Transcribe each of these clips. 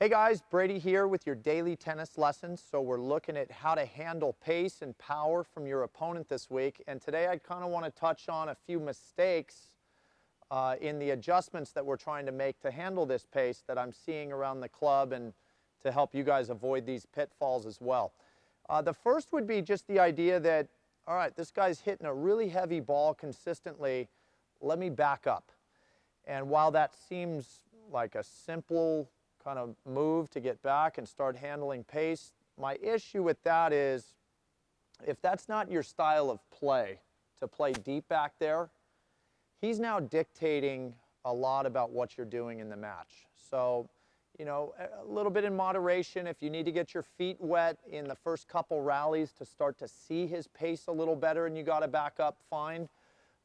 Hey guys, Brady here with your daily tennis lessons. So we're looking at how to handle pace and power from your opponent this week. And today I kind of want to touch on a few mistakes in the adjustments that we're trying to make to handle this pace that I'm seeing around the club and to help you guys avoid these pitfalls as well. The first would be just the idea that, all right, this guy's hitting a really heavy ball consistently. Let me back up. And while that seems like a simple kind of move to get back and start handling pace, my issue with that is if that's not your style of play, to play deep back there, he's now dictating a lot about what you're doing in the match. So, you know, a little bit in moderation. If you need to get your feet wet in the first couple rallies to start to see his pace a little better and you got to back up, fine.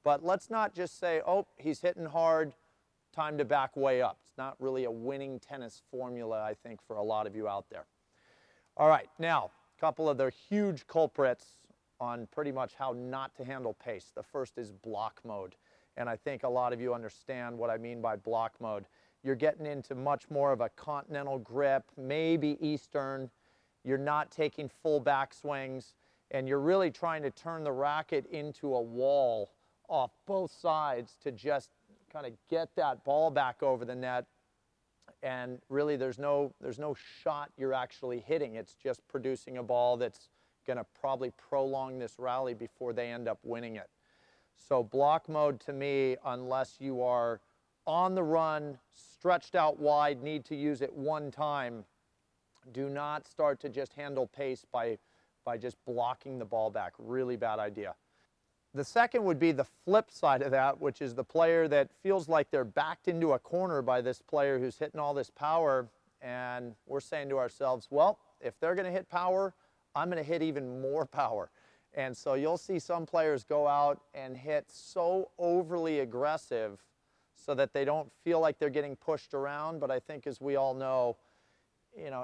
But let's not just say, oh, he's hitting hard, time to back way up. It's not really a winning tennis formula, I think, for a lot of you out there. All right, now, a couple of the huge culprits on pretty much how not to handle pace. The first is block mode. And I think a lot of you understand what I mean by block mode. You're getting into much more of a continental grip, maybe Eastern. You're not taking full backswings, and you're really trying to turn the racket into a wall off both sides to just kind of get that ball back over the net. And really there's no shot you're actually hitting. It's just producing a ball that's going to probably prolong this rally before they end up winning it. So block mode to me, unless you are on the run, stretched out wide, need to use it one time, do not start to just handle pace by just blocking the ball back. Really bad idea. The second would be the flip side of that, which is the player that feels like they're backed into a corner by this player who's hitting all this power, and we're saying to ourselves, well, if they're going to hit power, I'm going to hit even more power. And so you'll see some players go out and hit so overly aggressive so that they don't feel like they're getting pushed around. But I think, as we all know,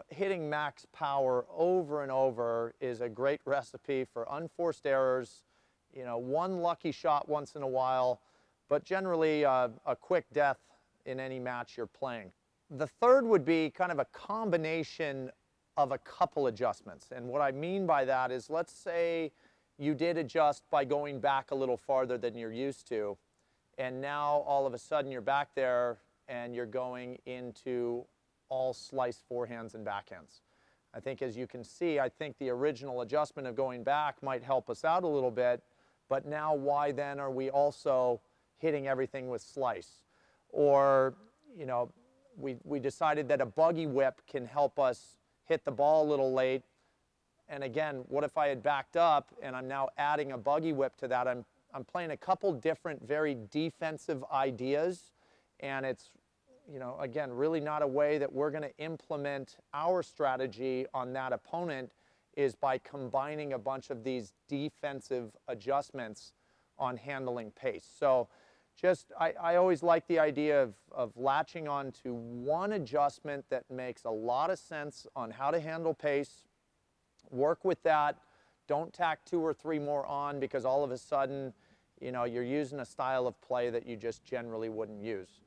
hitting max power over and over is a great recipe for unforced errors. One lucky shot once in a while, but generally a quick death in any match you're playing. The third would be kind of a combination of a couple adjustments. And what I mean by that is, let's say you did adjust by going back a little farther than you're used to, and now all of a sudden you're back there and you're going into all slice forehands and backhands. I think, as you can see, I think the original adjustment of going back might help us out a little bit. But now why then are we also hitting everything with slice? Or, we decided that a buggy whip can help us hit the ball a little late. And again, what if I had backed up and I'm now adding a buggy whip to that? I'm playing a couple different very defensive ideas. And it's, again, really not a way that we're going to implement our strategy on that opponent, is by combining a bunch of these defensive adjustments on handling pace. So I always like the idea of latching on to one adjustment that makes a lot of sense on how to handle pace. Work with that. Don't tack 2 or 3 more on, because all of a sudden, you're using a style of play that you just generally wouldn't use.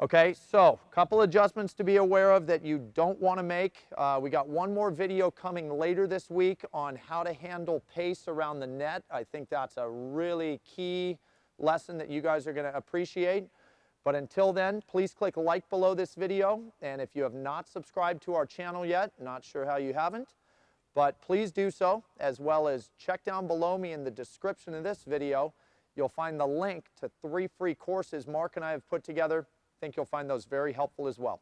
Okay, so a couple adjustments to be aware of that you don't want to make. We got one more video coming later this week on how to handle pace around the net. I think that's a really key lesson that you guys are going to appreciate. But until then, please click like below this video. And if you have not subscribed to our channel yet, not sure how you haven't, but please do so, as well as check down below me in the description of this video. You'll find the link to 3 free courses Mark and I have put together. I think you'll find those very helpful as well.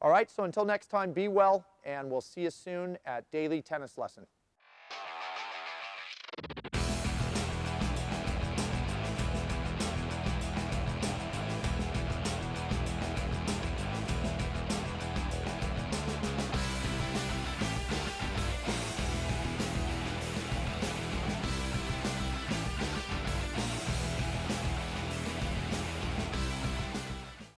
All right, so until next time, be well, and we'll see you soon at Daily Tennis Lesson.